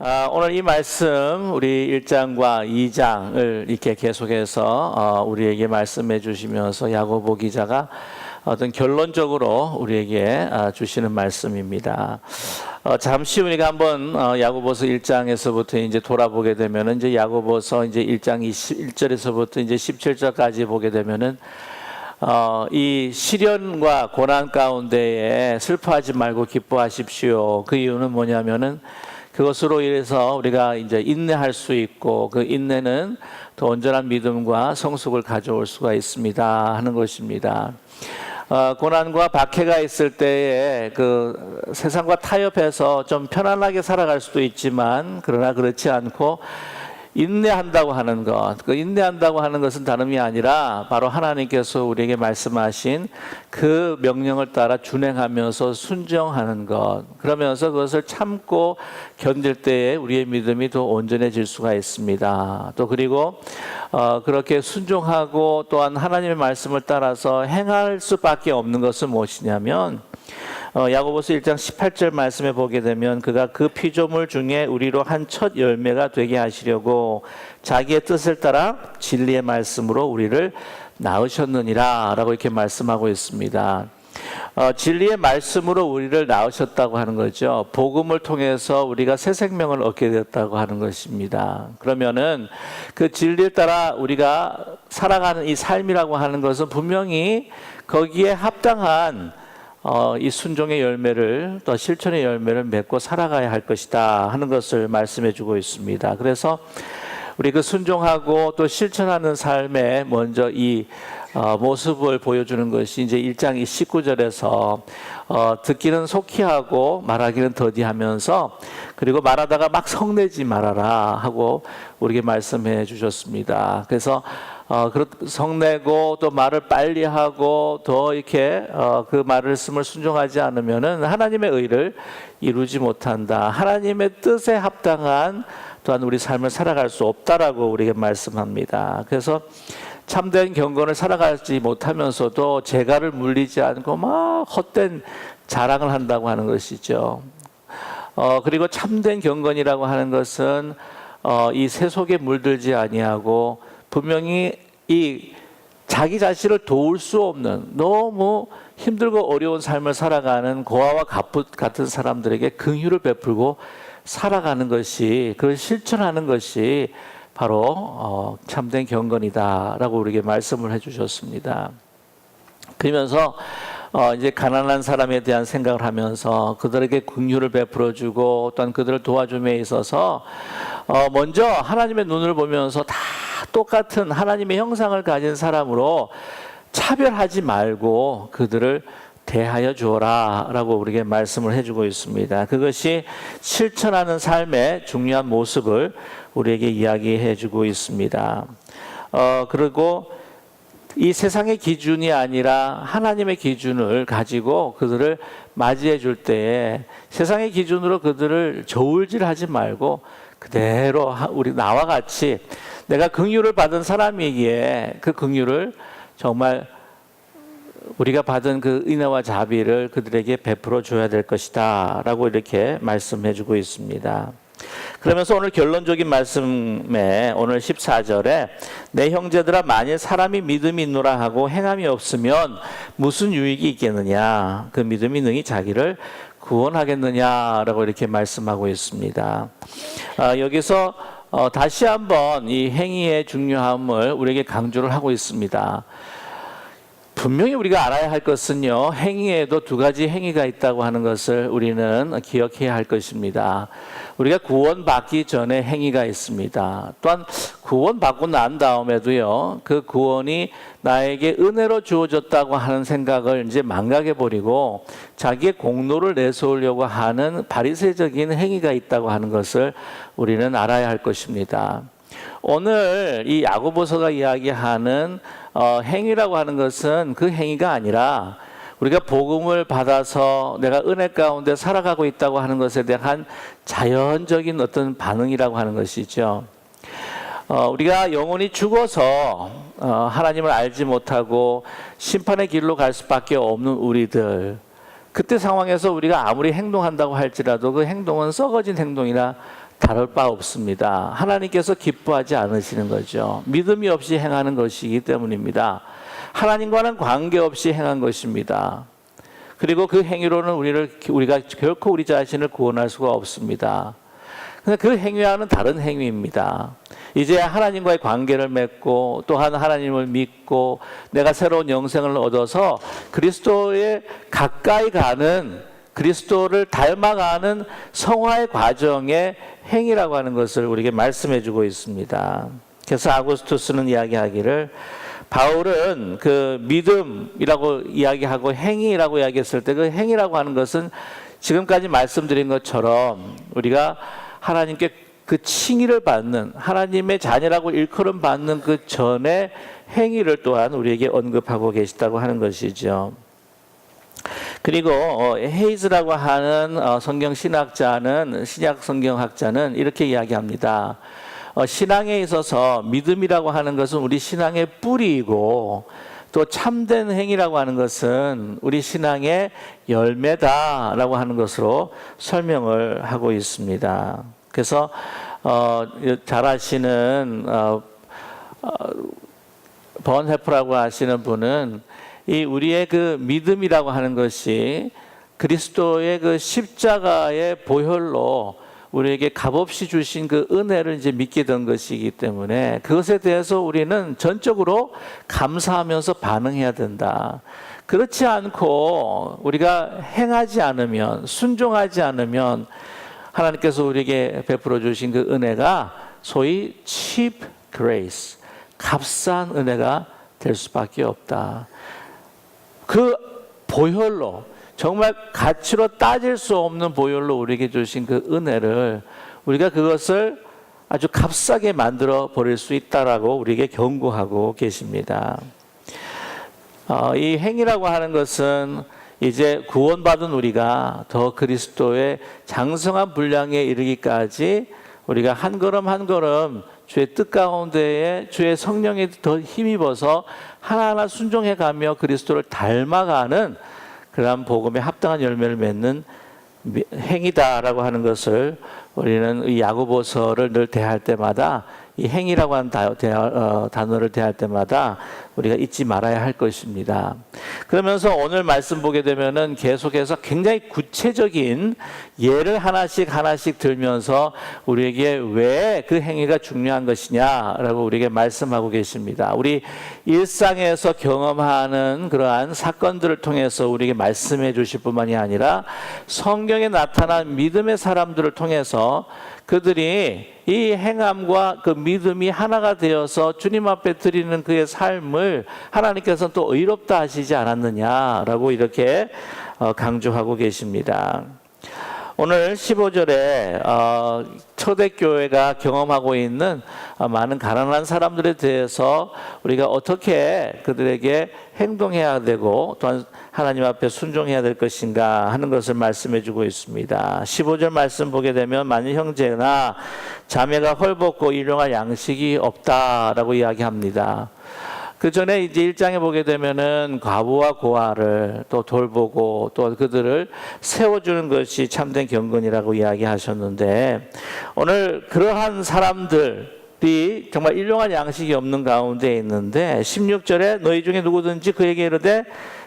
오늘 이 말씀 우리 1장과 2장을 이렇게 계속해서 우리에게 말씀해 주시면서 야고보 기자가 어떤 결론적으로 우리에게 주시는 말씀입니다. 잠시 우리가 한번 야고보서 1장에서부터 이제 돌아보게 되면은 이제 야고보서 이제 1장 21절에서부터 이제 17절까지 보게 되면은 이 시련과 고난 가운데에 슬퍼하지 말고 기뻐하십시오. 그 이유는 뭐냐면은 그것으로 인해서 우리가 이제 인내할 수 있고 그 인내는 더 온전한 믿음과 성숙을 가져올 수가 있습니다 하는 것입니다. 고난과 박해가 있을 때에 그 세상과 타협해서 좀 편안하게 살아갈 수도 있지만 그러나 그렇지 않고 인내한다고 하는 것, 그 인내한다고 하는 것은 다름이 아니라 바로 하나님께서 우리에게 말씀하신 그 명령을 따라 준행하면서 순종하는 것, 그러면서 그것을 참고 견딜 때에 우리의 믿음이 더 온전해질 수가 있습니다. 또 그리고 그렇게 순종하고 또한 하나님의 말씀을 따라서 행할 수밖에 없는 것은 무엇이냐면 야고보서 1장 18절 말씀에 보게 되면 그가 그 피조물 중에 우리로 한 첫 열매가 되게 하시려고 자기의 뜻을 따라 진리의 말씀으로 우리를 낳으셨느니라 라고 이렇게 말씀하고 있습니다. 진리의 말씀으로 우리를 낳으셨다고 하는 거죠. 복음을 통해서 우리가 새 생명을 얻게 되었다고 하는 것입니다. 그러면은 그 진리를 따라 우리가 살아가는 이 삶이라고 하는 것은 분명히 거기에 합당한 이 순종의 열매를 또 실천의 열매를 맺고 살아가야 할 것이다 하는 것을 말씀해 주고 있습니다. 그래서 우리 그 순종하고 또 실천하는 삶에 먼저 이 모습을 보여주는 것이 이제 1장 19절에서 듣기는 속히 하고 말하기는 더디하면서 그리고 말하다가 막 성내지 말아라 하고 우리에게 말씀해 주셨습니다. 그래서 성내고 또 말을 빨리 하고 더 이렇게 그 말씀을 순종하지 않으면은 하나님의 의를 이루지 못한다. 하나님의 뜻에 합당한 또한 우리 삶을 살아갈 수 없다라고 우리에게 말씀합니다. 그래서 참된 경건을 살아가지 못하면서도 재갈을 물리지 않고 막 헛된 자랑을 한다고 하는 것이죠. 그리고 참된 경건이라고 하는 것은 이 세속에 물들지 아니하고 분명히 이 자기 자신을 도울 수 없는 너무 힘들고 어려운 삶을 살아가는 고아와 갑옷 같은 사람들에게 긍휼을 베풀고 살아가는 것이, 그걸 실천하는 것이 바로 참된 경건이다라고 우리에게 말씀을 해주셨습니다. 그러면서 이제 가난한 사람에 대한 생각을 하면서 그들에게 긍휼을 베풀어주고 또한 그들을 도와줌에 있어서 먼저 하나님의 눈을 보면서 다 똑같은 하나님의 형상을 가진 사람으로 차별하지 말고 그들을 대하여 주어라 라고 우리에게 말씀을 해주고 있습니다. 그것이 실천하는 삶의 중요한 모습을 우리에게 이야기해 주고 있습니다. 그리고 이 세상의 기준이 아니라 하나님의 기준을 가지고 그들을 맞이해 줄 때에 세상의 기준으로 그들을 저울질하지 말고 그대로 우리 나와 같이 내가 긍휼을 받은 사람이기에 그 긍휼을 정말 우리가 받은 그 은혜와 자비를 그들에게 베풀어 줘야 될 것이다 라고 이렇게 말씀해 주고 있습니다. 그러면서 오늘 결론적인 말씀에 오늘 14절에 내 형제들아 만일 사람이 믿음이 있노라 하고 행함이 없으면 무슨 유익이 있겠느냐, 그 믿음이 능히 자기를 구원하겠느냐라고 이렇게 말씀하고 있습니다. 여기서 다시 한번 이 행위의 중요함을 우리에게 강조를 하고 있습니다. 분명히 우리가 알아야 할 것은요, 행위에도 두 가지 행위가 있다고 하는 것을 우리는 기억해야 할 것입니다. 우리가 구원받기 전에 행위가 있습니다. 또한 구원받고 난 다음에도요, 그 구원이 나에게 은혜로 주어졌다고 하는 생각을 이제 망각해 버리고 자기의 공로를 내세우려고 하는 바리새적인 행위가 있다고 하는 것을 우리는 알아야 할 것입니다. 오늘 이 야고보서가 이야기하는 행위라고 하는 것은 그 행위가 아니라 우리가 복음을 받아서 내가 은혜 가운데 살아가고 있다고 하는 것에 대한 자연적인 어떤 반응이라고 하는 것이죠. 우리가 영원히 죽어서 하나님을 알지 못하고 심판의 길로 갈 수밖에 없는 우리들, 그때 상황에서 우리가 아무리 행동한다고 할지라도 그 행동은 썩어진 행동이나 다를 바 없습니다. 하나님께서 기뻐하지 않으시는 거죠. 믿음이 없이 행하는 것이기 때문입니다. 하나님과는 관계없이 행한 것입니다. 그리고 그 행위로는 우리가 결코 우리 자신을 구원할 수가 없습니다. 그 행위와는 다른 행위입니다. 이제 하나님과의 관계를 맺고 또한 하나님을 믿고 내가 새로운 영생을 얻어서 그리스도에 가까이 가는, 그리스도를 닮아가는 성화의 과정의 행위라고 하는 것을 우리에게 말씀해 주고 있습니다. 그래서 아구스투스는 이야기하기를, 바울은 그 믿음이라고 이야기하고 행위라고 이야기했을 때 그 행위라고 하는 것은 지금까지 말씀드린 것처럼 우리가 하나님께 그 칭의를 받는, 하나님의 자녀라고 일컬음 받는 그 전의 행위를 또한 우리에게 언급하고 계시다고 하는 것이죠. 그리고 헤이즈라고 하는 성경 신학자는, 신약 성경학자는 이렇게 이야기합니다. 신앙에 있어서 믿음이라고 하는 것은 우리 신앙의 뿌리이고, 또 참된 행위라고 하는 것은 우리 신앙의 열매다라고 하는 것으로 설명을 하고 있습니다. 그래서 잘 아시는 번헤프라고 하시는 분은 이 우리의 그 믿음이라고 하는 것이 그리스도의 그 십자가의 보혈로 우리에게 값없이 주신 그 은혜를 이제 믿게 된 것이기 때문에 그것에 대해서 우리는 전적으로 감사하면서 반응해야 된다. 그렇지 않고 우리가 행하지 않으면, 순종하지 않으면 하나님께서 우리에게 베풀어 주신 그 은혜가 소위 cheap grace, 값싼 은혜가 될 수밖에 없다. 그 보혈로, 정말 가치로 따질 수 없는 보혈로 우리에게 주신 그 은혜를 우리가 그것을 아주 값싸게 만들어 버릴 수 있다라고 우리에게 경고하고 계십니다. 이 행위라고 하는 것은 이제 구원받은 우리가 더 그리스도의 장성한 분량에 이르기까지 우리가 한 걸음 한 걸음 주의 뜻 가운데에 주의 성령에 더 힘입어서 하나하나 순종해 가며 그리스도를 닮아가는 그러한 복음에 합당한 열매를 맺는 행위다라고 하는 것을 우리는 이 야고보서를 늘 대할 때마다 이 행위라고 하는 단어를 대할 때마다 우리가 잊지 말아야 할 것입니다. 그러면서 오늘 말씀 보게 되면은 계속해서 굉장히 구체적인 예를 하나씩 들면서 우리에게 왜 그 행위가 중요한 것이냐라고 우리에게 말씀하고 계십니다. 우리 일상에서 경험하는 그러한 사건들을 통해서 우리에게 말씀해 주실 뿐만이 아니라 성경에 나타난 믿음의 사람들을 통해서 그들이 이 행함과 그 믿음이 하나가 되어서 주님 앞에 드리는 그의 삶을 하나님께서는 또 의롭다 하시지 않았느냐라고 이렇게 강조하고 계십니다. 오늘 15절에 초대교회가 경험하고 있는 많은 가난한 사람들에 대해서 우리가 어떻게 그들에게 행동해야 되고 또한 하나님 앞에 순종해야 될 것인가 하는 것을 말씀해 주고 있습니다. 15절 말씀 보게 되면 만일 형제나 자매가 헐벗고 일용할 양식이 없다라고 이야기합니다. 그 전에 이제 1장에 보게 되면은 과부와 고아를 또 돌보고 또 그들을 세워주는 것이 참된 경건이라고 이야기하셨는데, 오늘 그러한 사람들이 정말 일용할 양식이 없는 가운데 있는데 16절에 너희 중에 누구든지 그에게 이르되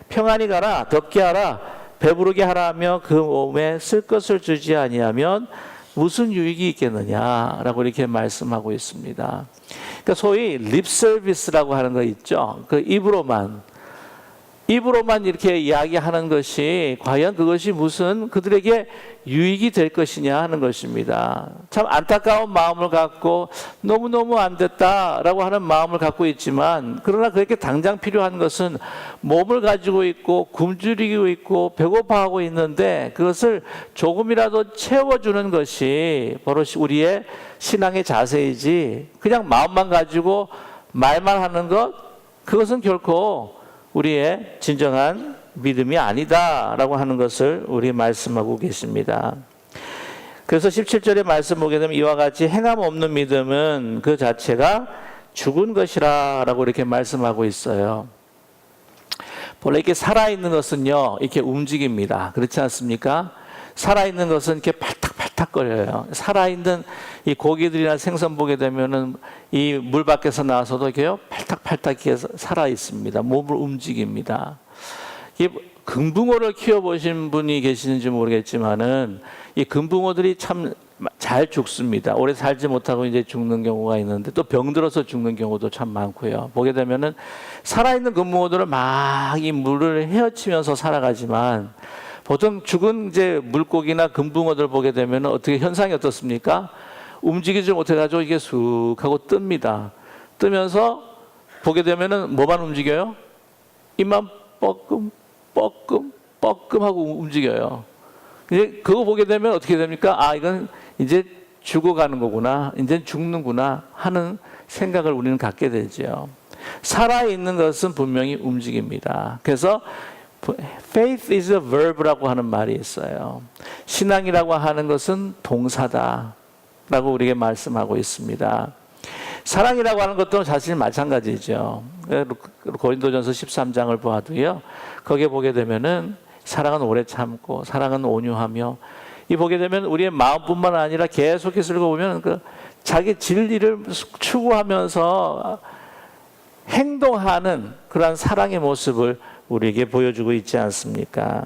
평안히 가라, 덥게 하라, 배부르게 하라 하며 그 몸에 쓸 것을 주지 아니하면 무슨 유익이 있겠느냐라고 이렇게 말씀하고 있습니다. 그러니까 소위 립 서비스라고 하는 거 있죠. 그 입으로만 이렇게 이야기하는 것이 과연 그것이 무슨 그들에게 유익이 될 것이냐 하는 것입니다. 참 안타까운 마음을 갖고 너무너무 안 됐다라고 하는 마음을 갖고 있지만, 그러나 그렇게 당장 필요한 것은 몸을 가지고 있고 굶주리고 있고 배고파하고 있는데 그것을 조금이라도 채워주는 것이 바로 우리의 신앙의 자세이지, 그냥 마음만 가지고 말만 하는 것, 그것은 결코 우리의 진정한 믿음이 아니다라고 하는 것을 우리 말씀하고 계십니다. 그래서 17절의 말씀 보게 되면 이와 같이 행함 없는 믿음은 그 자체가 죽은 것이라 라고 이렇게 말씀하고 있어요. 원래 이렇게 살아있는 것은요, 이렇게 움직입니다. 그렇지 않습니까? 살아있는 것은 이렇게 팔딱팔딱 팔딱거려요. 살아있는 이 고기들이나 생선 보게 되면은 이 물 밖에서 나와서도 이렇게 팔딱팔딱 살아 있습니다. 몸을 움직입니다. 이 금붕어를 키워보신 분이 계시는지 모르겠지만은 이 금붕어들이 참 잘 죽습니다. 오래 살지 못하고 이제 죽는 경우가 있는데 또 병들어서 죽는 경우도 참 많고요. 보게 되면은 살아있는 금붕어들은 막 이 물을 헤엄치면서 살아가지만 보통 죽은 이제 물고기나 금붕어들 보게 되면 어떻게 현상이 어떻습니까? 움직이지 못해가지고 이게 쑥 하고 뜹니다. 뜨면서 보게 되면은 뭐만 움직여요? 입만 뻐끔 하고 움직여요. 이제 그거 보게 되면 어떻게 됩니까? 아, 이건 이제 죽어가는 거구나. 이제 죽는구나 하는 생각을 우리는 갖게 되죠. 살아있는 것은 분명히 움직입니다. 그래서 faith is a verb라고 하는 말이 있어요. 신앙이라고 하는 것은 동사다 라고 우리에게 말씀하고 있습니다. 사랑이라고 하는 것도 사실 마찬가지죠. 고린도전서 13장을 보아도요, 거기에 보게 되면은 사랑은 오래 참고 사랑은 온유하며, 이 보게 되면 우리의 마음뿐만 아니라 계속해서 읽어보면 그 자기 진리를 추구하면서 행동하는 그러한 사랑의 모습을 우리에게 보여주고 있지 않습니까?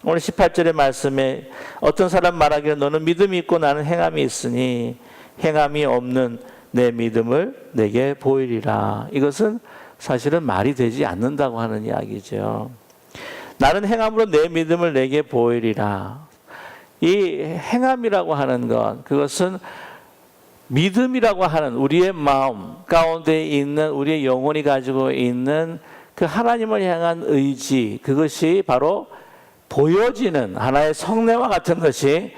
오늘 18절의 말씀에 어떤 사람 말하기를 너는 믿음이 있고 나는 행함이 있으니 행함이 없는 내 믿음을 내게 보이리라. 이것은 사실은 말이 되지 않는다고 하는 이야기죠. 나는 행함으로 내 믿음을 내게 보이리라. 이 행함이라고 하는 것, 그것은 믿음이라고 하는 우리의 마음 가운데 있는 우리의 영혼이 가지고 있는 그 하나님을 향한 의지, 그것이 바로 보여지는 하나의 성례와 같은 것이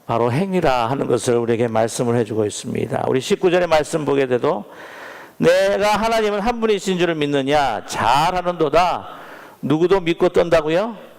바로 행위라 하는 것을 우리에게 말씀을 해주고 있습니다. 우리 19절의 말씀 보게 돼도 내가 하나님은 한 분이신 줄을 믿느냐? 잘하는도다. 누구도 믿고 떤다고요?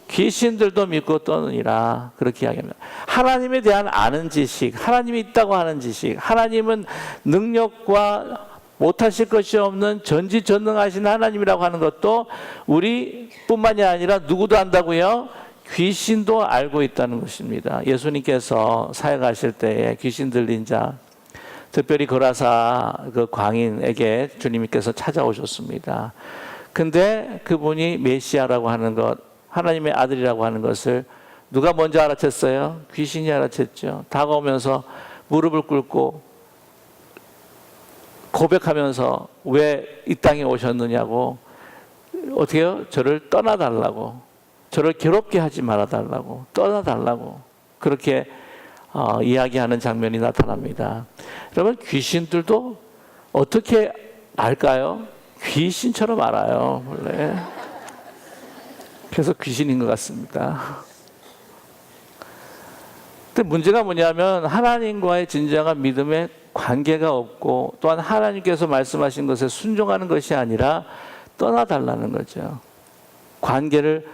귀신들도 믿고 떠느니라. 그렇게 이야기합니다. 하나님에 대한 아는 지식, 하나님이 있다고 하는 지식, 하나님은 능력과 못하실 것이 없는 전지전능하신 하나님이라고 하는 것도 우리뿐만이 아니라 누구도 안다고요? 귀신도 알고 있다는 것입니다. 예수님께서 사역하실 때에 귀신 들린 자, 특별히 거라사 그 광인에게 주님께서 찾아오셨습니다. 근데 그분이 메시아라고 하는 것, 하나님의 아들이라고 하는 것을 누가 먼저 알아챘어요? 귀신이 알아챘죠. 다가오면서 무릎을 꿇고 고백하면서 왜 이 땅에 오셨느냐고, 어떻게 해요? 저를 떠나달라고, 저를 괴롭게 하지 말아달라고, 떠나달라고 그렇게 이야기하는 장면이 나타납니다. 여러분, 귀신들도 어떻게 알까요? 귀신처럼 알아요, 원래. 그래서 귀신인 것 같습니다. 근데 문제가 뭐냐면 하나님과의 진정한 믿음의 관계가 없고, 또한 하나님께서 말씀하신 것에 순종하는 것이 아니라 떠나달라는 거죠. 관계를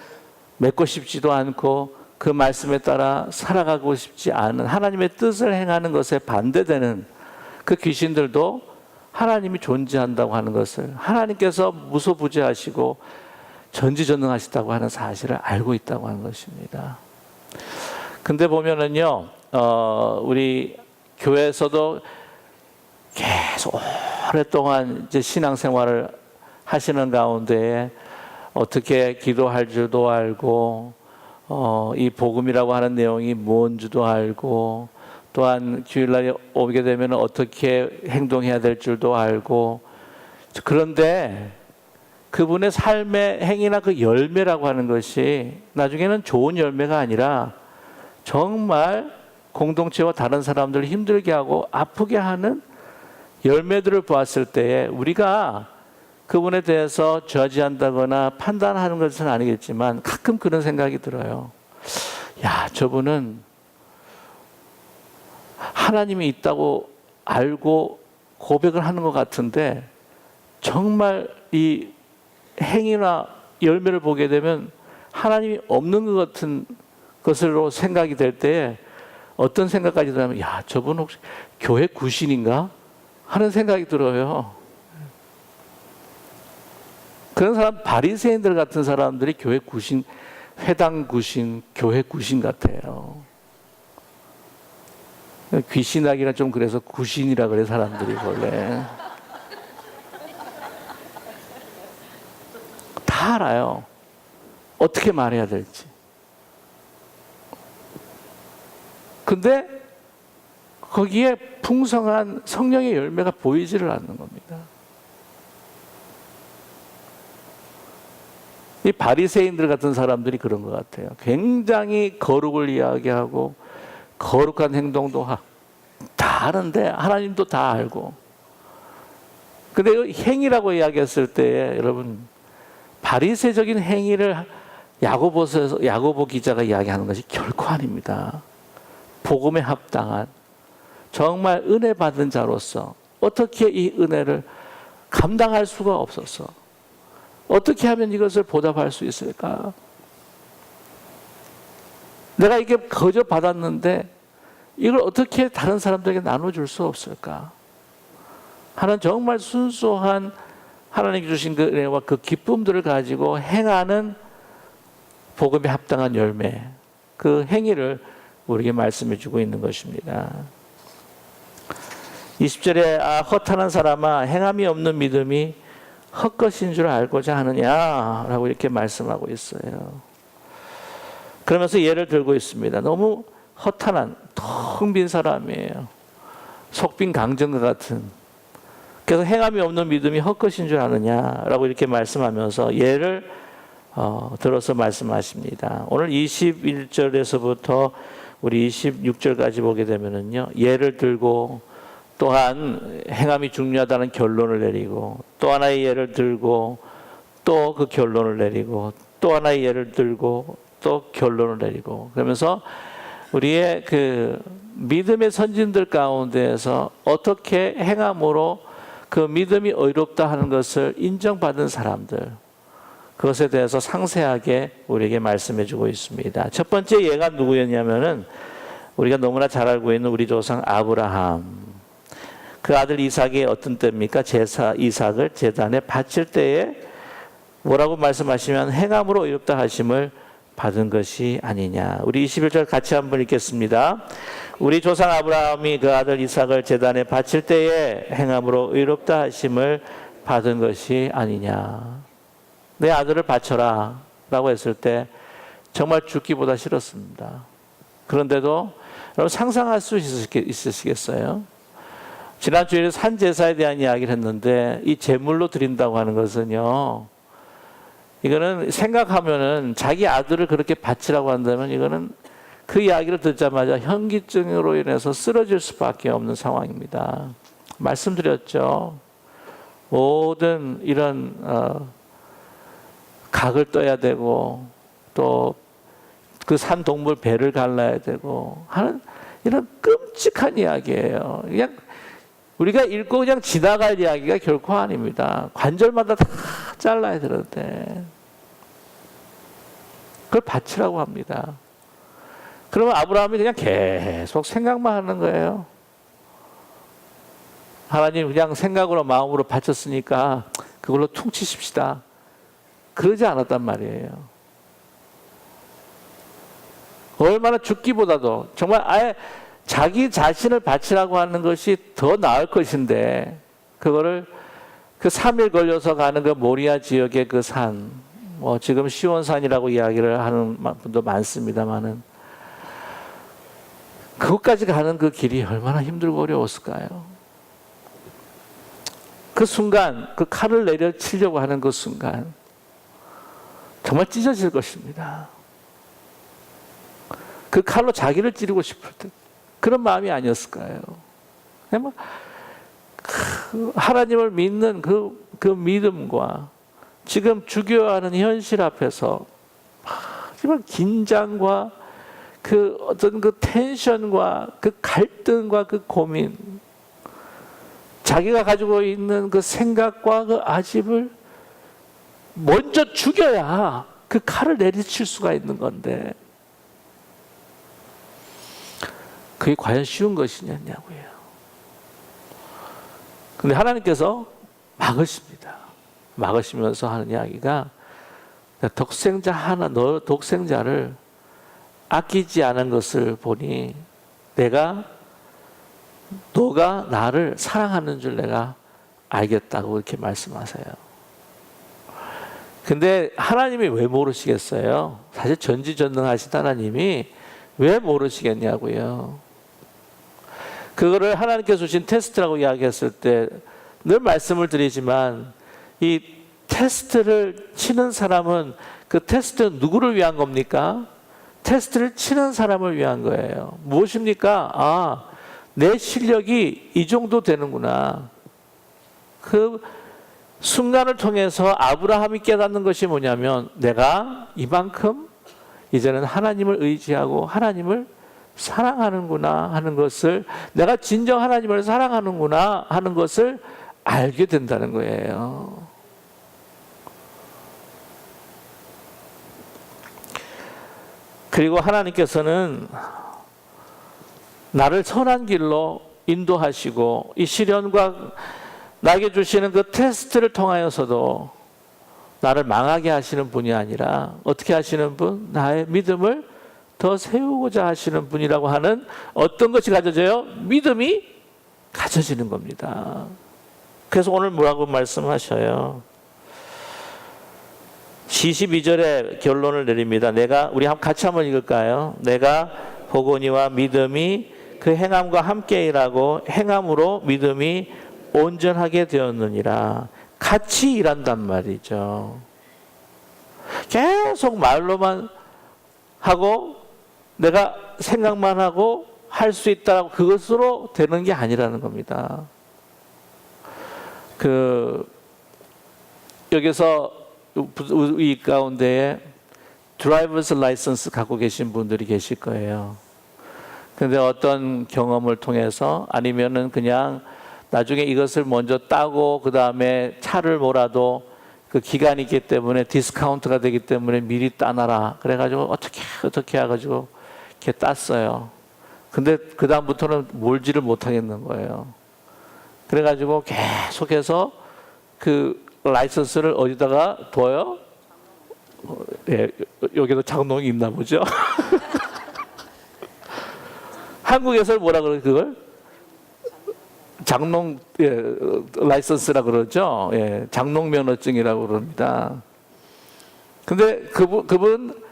맺고 싶지도 않고 그 말씀에 따라 살아가고 싶지 않은, 하나님의 뜻을 행하는 것에 반대되는 그 귀신들도 하나님이 존재한다고 하는 것을, 하나님께서 무소부재하시고 전지전능하시다고 하는 사실을 알고 있다고 하는 것입니다. 근데 보면은요, 우리 교회에서도 계속 오랫동안 이제 신앙생활을 하시는 가운데 어떻게 기도할 줄도 알고, 이 복음이라고 하는 내용이 뭔 줄도 알고, 또한 주일날에 오게 되면 어떻게 행동해야 될 줄도 알고, 그런데 그분의 삶의 행위나 그 열매라고 하는 것이 나중에는 좋은 열매가 아니라 정말 공동체와 다른 사람들을 힘들게 하고 아프게 하는 열매들을 보았을 때에 우리가 그분에 대해서 저지한다거나 판단하는 것은 아니겠지만 가끔 그런 생각이 들어요. 야, 저분은 하나님이 있다고 알고 고백을 하는 것 같은데 정말 이 행위나 열매를 보게 되면 하나님이 없는 것 같은 것으로 생각이 될 때에 어떤 생각까지 들면, 야, 저분 혹시 교회 구신인가? 하는 생각이 들어요. 그런 사람, 바리새인들 같은 사람들이 교회 구신, 회당 구신, 교회 구신 같아요. 귀신하기가 좀 그래서 구신이라 그래 사람들이 원래. 다 알아요. 어떻게 말해야 될지. 근데 거기에 풍성한 성령의 열매가 보이지를 않는 겁니다. 이 바리새인들 같은 사람들이 그런 것 같아요. 굉장히 거룩을 이야기하고 거룩한 행동도 다 아는데 하나님도 다 알고. 근데 행위라고 이야기했을 때 여러분 바리새적인 행위를 야고보 기자가 이야기하는 것이 결코 아닙니다. 복음에 합당한 정말 은혜 받은 자로서 어떻게 이 은혜를 감당할 수가 없어서 어떻게 하면 이것을 보답할 수 있을까? 내가 이게 거저 받았는데 이걸 어떻게 다른 사람들에게 나눠줄 수 없을까? 하는 정말 순수한 하나님이 주신 그 은혜와 그 기쁨들을 가지고 행하는 복음에 합당한 열매, 그 행위를 우리에게 말씀해 주고 있는 것입니다. 20절에 허탄한 사람아 행함이 없는 믿음이 헛것인 줄 알고자 하느냐라고 이렇게 말씀하고 있어요. 그러면서 예를 들고 있습니다. 너무 허탄한 텅 빈 사람이에요. 속빈 강정과 같은. 그래서 행함이 없는 믿음이 헛것인 줄 아느냐라고 이렇게 말씀하면서 예를 들어서 말씀하십니다. 오늘 21절에서부터 우리 26절까지 보게 되면은요, 예를 들고 또한 행함이 중요하다는 결론을 내리고 또 하나의 예를 들고 또 그 결론을 내리고 또 하나의 예를 들고 또 결론을 내리고 그러면서 우리의 그 믿음의 선진들 가운데에서 어떻게 행함으로 그 믿음이 의롭다 하는 것을 인정받은 사람들, 그것에 대해서 상세하게 우리에게 말씀해 주고 있습니다. 첫 번째 예가 누구였냐면은 우리가 너무나 잘 알고 있는 우리 조상 아브라함. 그 아들 이삭이 어떤 때입니까? 이삭을 제단에 바칠 때에 뭐라고 말씀하시면 행함으로 의롭다 하심을 받은 것이 아니냐. 우리 21절 같이 한번 읽겠습니다. 우리 조상 아브라함이 그 아들 이삭을 제단에 바칠 때에 행함으로 의롭다 하심을 받은 것이 아니냐. 내 아들을 바쳐라 라고 했을 때 정말 죽기보다 싫었습니다. 그런데도 여러분 상상할 수 있으시겠어요? 지난주에 산제사에 대한 이야기를 했는데 이 제물로 드린다고 하는 것은요, 이거는 생각하면은 자기 아들을 그렇게 바치라고 한다면 이거는 그 이야기를 듣자마자 현기증으로 인해서 쓰러질 수밖에 없는 상황입니다. 말씀드렸죠. 모든 이런 각을 떠야 되고 또 그 산 동물 배를 갈라야 되고 하는 이런 끔찍한 이야기예요. 그냥 우리가 읽고 그냥 지나갈 이야기가 결코 아닙니다. 관절마다 다 잘라야 되는데 그걸 바치라고 합니다. 그러면 아브라함이 그냥 계속 생각만 하는 거예요. 하나님 그냥 생각으로 마음으로 바쳤으니까 그걸로 퉁치십시다. 그러지 않았단 말이에요. 얼마나 죽기보다도 정말 아예 자기 자신을 바치라고 하는 것이 더 나을 것인데 그거를 그 3일 걸려서 가는 그 모리아 지역의 그 산, 뭐 지금 시온산이라고 이야기를 하는 분도 많습니다만은 그것까지 가는 그 길이 얼마나 힘들고 어려웠을까요? 그 순간 그 칼을 내려치려고 하는 그 순간 정말 찢어질 것입니다. 그 칼로 자기를 찌르고 싶을 때 그런 마음이 아니었을까요? 하나님을 믿는 그 믿음과 지금 죽여야 하는 현실 앞에서 정말 긴장과 그 어떤 그 텐션과 그 갈등과 그 고민, 자기가 가지고 있는 그 생각과 그 아집을 먼저 죽여야 그 칼을 내리칠 수가 있는 건데 그게 과연 쉬운 것이냐고요. 근데 하나님께서 막으십니다. 막으시면서 하는 이야기가 독생자 하나, 너 독생자를 아끼지 않은 것을 보니 내가 너가 나를 사랑하는 줄 내가 알겠다고 이렇게 말씀하세요. 근데 하나님이 왜 모르시겠어요? 사실 전지전능하신 하나님이 왜 모르시겠냐고요. 그거를 하나님께서 주신 테스트라고 이야기했을 때 늘 말씀을 드리지만, 이 테스트를 치는 사람은 그 테스트는 누구를 위한 겁니까? 테스트를 치는 사람을 위한 거예요. 무엇입니까? 아, 내 실력이 이 정도 되는구나. 그 순간을 통해서 아브라함이 깨닫는 것이 뭐냐면, 내가 이만큼 이제는 하나님을 의지하고 하나님을 사랑하는구나 하는 것을, 내가 진정 하나님을 사랑하는구나 하는 것을 알게 된다는 거예요. 그리고 하나님께서는 나를 선한 길로 인도하시고 이 시련과 나에게 주시는 그 테스트를 통하여서도 나를 망하게 하시는 분이 아니라 어떻게 하시는 분? 나의 믿음을 더 세우고자 하시는 분이라고 하는 어떤 것이 가져져요? 믿음이 가져지는 겁니다. 그래서 오늘 뭐라고 말씀하셔요? 22절에 결론을 내립니다. 우리 같이 한번 읽을까요? 내가 보거니와 믿음이 그 행함과 함께 일하고 행함으로 믿음이 온전하게 되었느니라. 같이 일한단 말이죠. 계속 말로만 하고 내가 생각만 하고 할 수 있다고 그것으로 되는 게 아니라는 겁니다. 여기서 이 가운데에 드라이버스 라이선스 갖고 계신 분들이 계실 거예요. 근데 어떤 경험을 통해서 아니면은 그냥 나중에 이것을 먼저 따고 그 다음에 차를 몰아도 그 기간이 있기 때문에 디스카운트가 되기 때문에 미리 따놔라. 그래가지고 어떻게 해가지고 이렇게 땄어요. 근데 그 다음부터는 몰지를 못하겠는 거예요. 그래가지고 계속해서 그 라이선스를 어디다가 둬요? 예, 여기도 장롱이 있나 보죠? 한국에서 뭐라 그래요, 그걸? 장롱, 라이선스라 그러죠? 예, 장롱 면허증이라고 그럽니다. 근데 그분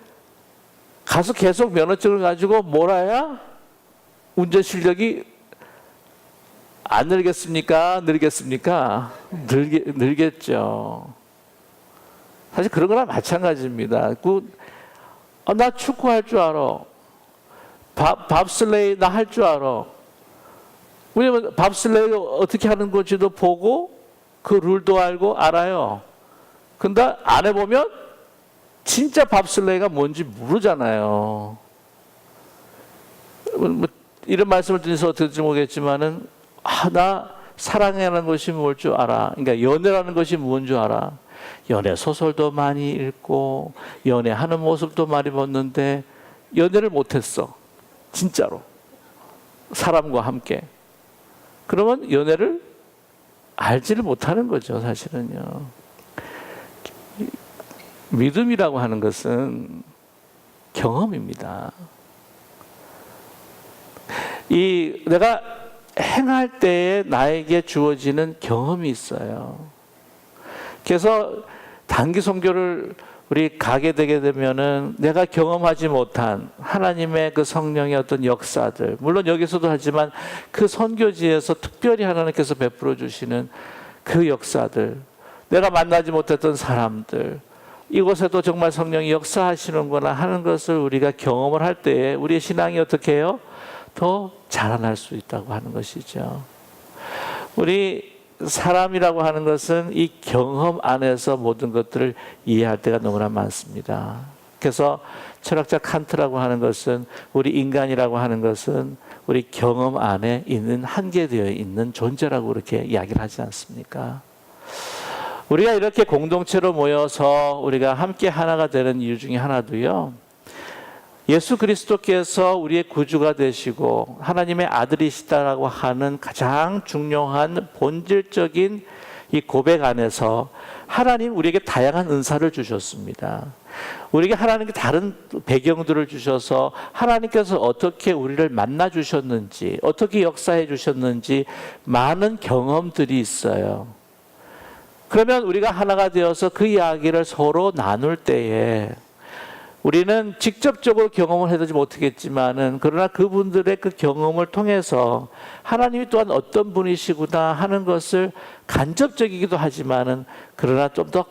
가서 계속 면허증을 가지고 몰아야 운전 실력이 안 늘겠습니까? 늘겠습니까? 늘겠죠. 사실 그런 거랑 마찬가지입니다. 나 축구할 줄 알아. 밥슬레이 나 할 줄 알아. 왜냐면 밥슬레이 어떻게 하는 건지도 보고 그 룰도 알고 알아요. 근데 안 해보면 진짜 밥슬레이가 뭔지 모르잖아요. 이런 말씀을 드려서 어떨지 모르겠지만은 나 사랑이라는 것이 뭘 줄 알아. 그러니까 연애라는 것이 뭔 줄 알아. 연애 소설도 많이 읽고 연애하는 모습도 많이 봤는데 연애를 못했어. 진짜로. 사람과 함께. 그러면 연애를 알지를 못하는 거죠, 사실은요. 믿음이라고 하는 것은 경험입니다. 내가 행할 때에 나에게 주어지는 경험이 있어요. 그래서 단기 선교를 우리 가게 되게 되면은 내가 경험하지 못한 하나님의 그 성령의 어떤 역사들, 물론 여기서도 하지만 그 선교지에서 특별히 하나님께서 베풀어 주시는 그 역사들, 내가 만나지 못했던 사람들, 이곳에도 정말 성령이 역사하시는구나 하는 것을 우리가 경험을 할 때에 우리의 신앙이 어떻게 해요? 더 자라날 수 있다고 하는 것이죠. 우리 사람이라고 하는 것은 이 경험 안에서 모든 것들을 이해할 때가 너무나 많습니다. 그래서 철학자 칸트라고 하는 것은 우리 인간이라고 하는 것은 우리 경험 안에 있는 한계되어 있는 존재라고 그렇게 이야기를 하지 않습니까? 우리가 이렇게 공동체로 모여서 우리가 함께 하나가 되는 이유 중에 하나도요, 예수 그리스도께서 우리의 구주가 되시고 하나님의 아들이시다라고 하는 가장 중요한 본질적인 이 고백 안에서 하나님 우리에게 다양한 은사를 주셨습니다. 우리에게 하나님께 다른 배경들을 주셔서 하나님께서 어떻게 우리를 만나 주셨는지, 어떻게 역사해 주셨는지 많은 경험들이 있어요. 그러면 우리가 하나가 되어서 그 이야기를 서로 나눌 때에 우리는 직접적으로 경험을 해보지 못하겠지만은, 그러나 그분들의 그 경험을 통해서 하나님이 또한 어떤 분이시구나 하는 것을 간접적이기도 하지만은, 그러나 좀 더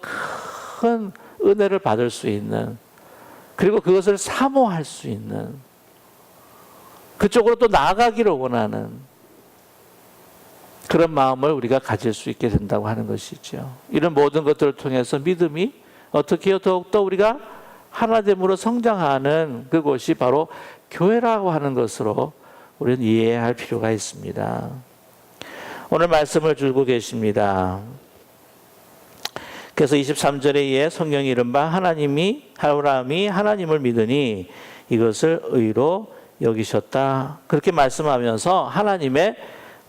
큰 은혜를 받을 수 있는, 그리고 그것을 사모할 수 있는, 그쪽으로 또 나아가기를 원하는 그런 마음을 우리가 가질 수 있게 된다고 하는 것이죠. 이런 모든 것들을 통해서 믿음이 어떻게 해요? 더욱더 우리가 하나됨으로 성장하는 그곳이 바로 교회라고 하는 것으로 우리는 이해해야 할 필요가 있습니다. 오늘 말씀을 주고 계십니다. 그래서 23절에 성경이 이른바 아브라함이 하나님을 믿으니 이것을 의로 여기셨다, 그렇게 말씀하면서 하나님의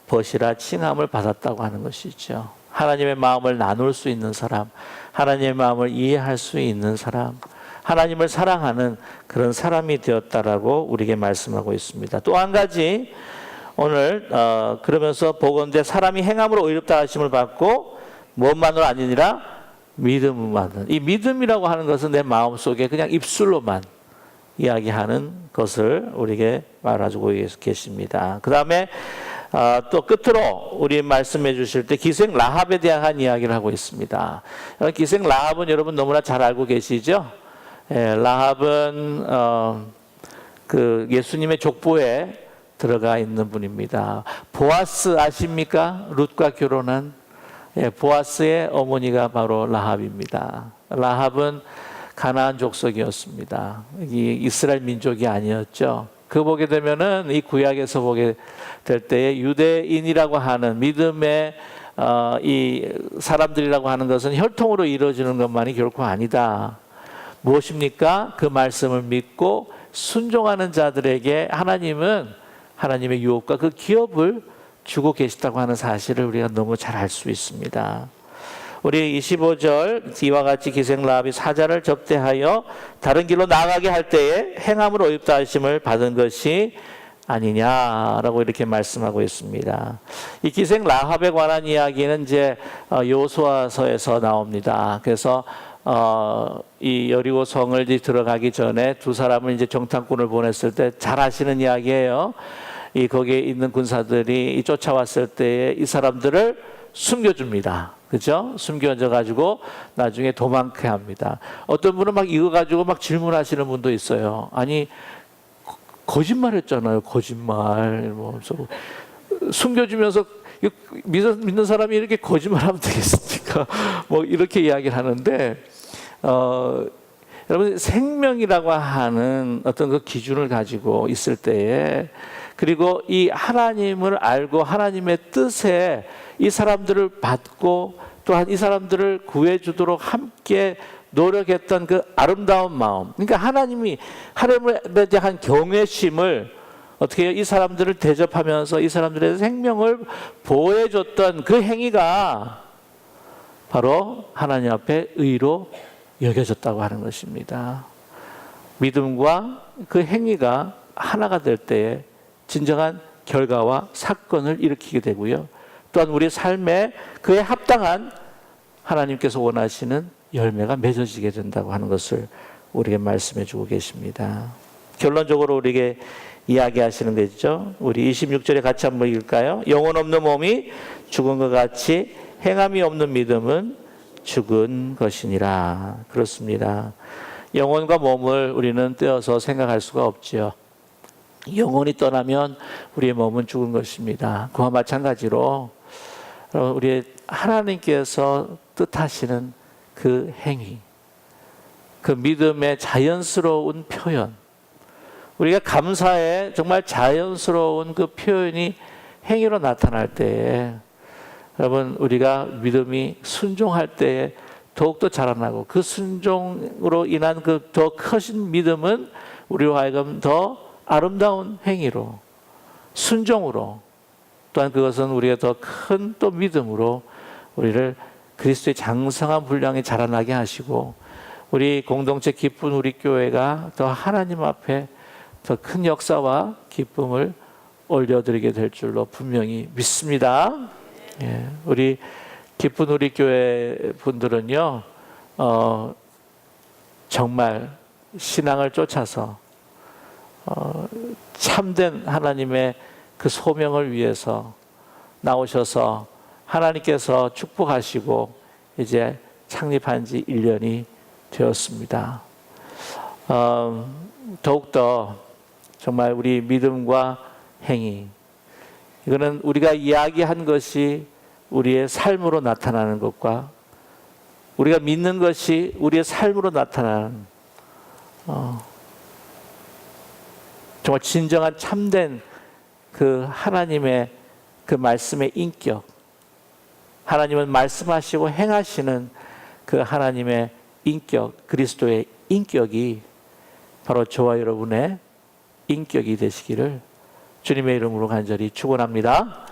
벗이라 칭함을 받았다고 하는 것이죠. 하나님의 마음을 나눌 수 있는 사람, 하나님의 마음을 이해할 수 있는 사람, 하나님을 사랑하는 그런 사람이 되었다라고 우리에게 말씀하고 있습니다. 또 한 가지 오늘 그러면서 보건대 사람이 행함으로 의롭다 하심을 받고 무엇만으로 아니니라 믿음만은. 이 믿음이라고 하는 것은 내 마음속에 그냥 입술로만 이야기하는 것을 우리에게 말해주고 계십니다. 그 다음에 또 끝으로 우리 말씀해 주실 때 기생 라합에 대한 이야기를 하고 있습니다. 기생 라합은 여러분 너무나 잘 알고 계시죠? 라합은 그 예수님의 족보에 들어가 있는 분입니다. 보아스 아십니까? 룻과 결혼한 보아스의 어머니가 바로 라합입니다. 라합은 가나안 족속이었습니다. 이스라엘 민족이 아니었죠. 그 보게 되면은 이 구약에서 보게 될 때에 유대인이라고 하는 믿음의 이 사람들이라고 하는 것은 혈통으로 이루어지는 것만이 결코 아니다. 무엇입니까? 그 말씀을 믿고 순종하는 자들에게 하나님은 하나님의 유업과 그 기업을 주고 계시다고 하는 사실을 우리가 너무 잘 알 수 있습니다. 우리 25절 이와 같이 기생 라합이 사자를 접대하여 다른 길로 나가게 할 때에 행함으로 의롭다 하심을 받은 것이 아니냐라고 이렇게 말씀하고 있습니다. 이 기생 라합에 관한 이야기는 이제 여호수아서에서 나옵니다. 그래서 이 여리고 성을 들어가기 전에 두 사람을 이제 정탐꾼을 보냈을 때 잘 아시는 이야기예요. 이 거기에 있는 군사들이 쫓아왔을 때에 이 사람들을 숨겨줍니다. 그죠? 숨겨져 가지고 나중에 도망게 합니다. 어떤 분은 막 이거 가지고 막 질문하시는 분도 있어요. 아니 거짓말했잖아요. 거짓말. 뭐 숨겨주면서 믿는 사람이 이렇게 거짓말하면 되겠습니까? 뭐 이렇게 이야기를 하는데 여러분 생명이라고 하는 어떤 그 기준을 가지고 있을 때에, 그리고 이 하나님을 알고 하나님의 뜻에 이 사람들을 받고 또한 이 사람들을 구해주도록 함께 노력했던 그 아름다운 마음, 그러니까 하나님에 대한 경외심을 어떻게 해요? 이 사람들을 대접하면서 이 사람들의 생명을 보호해줬던 그 행위가 바로 하나님 앞에 의로 여겨졌다고 하는 것입니다. 믿음과 그 행위가 하나가 될 때에 진정한 결과와 사건을 일으키게 되고요. 또한 우리 삶에 그에 합당한 하나님께서 원하시는 열매가 맺어지게 된다고 하는 것을 우리에게 말씀해 주고 계십니다. 결론적으로 우리에게 이야기하시는 거죠. 우리 26절에 같이 한번 읽을까요? 영혼 없는 몸이 죽은 것 같이 행함이 없는 믿음은 죽은 것이니라. 그렇습니다. 영혼과 몸을 우리는 떼어서 생각할 수가 없지요. 영혼이 떠나면 우리의 몸은 죽은 것입니다. 그와 마찬가지로 우리 하나님께서 뜻하시는 그 행위, 그 믿음의 자연스러운 표현, 우리가 감사의 정말 자연스러운 그 표현이 행위로 나타날 때에 여러분 우리가 믿음이 순종할 때에 더욱더 자라나고, 그 순종으로 인한 그 더 커진 믿음은 우리로 하여금 더 아름다운 행위로, 순종으로, 또한 그것은 우리가 더 큰 또 믿음으로 우리를 그리스도의 장성한 분량에 자라나게 하시고 우리 공동체 기쁜 우리 교회가 더 하나님 앞에 더 큰 역사와 기쁨을 올려드리게 될 줄로 분명히 믿습니다. 예, 우리 기쁜 우리 교회 분들은요, 정말 신앙을 쫓아서 참된 하나님의 그 소명을 위해서 나오셔서 하나님께서 축복하시고 이제 창립한 지 1년이 되었습니다. 더욱더 정말 우리 믿음과 행위, 이거는 우리가 이야기한 것이 우리의 삶으로 나타나는 것과 우리가 믿는 것이 우리의 삶으로 나타나는 정말 진정한 참된 그 하나님의 그 말씀의 인격, 하나님은 말씀하시고 행하시는 그 하나님의 인격, 그리스도의 인격이 바로 저와 여러분의 인격이 되시기를 주님의 이름으로 간절히 축원합니다.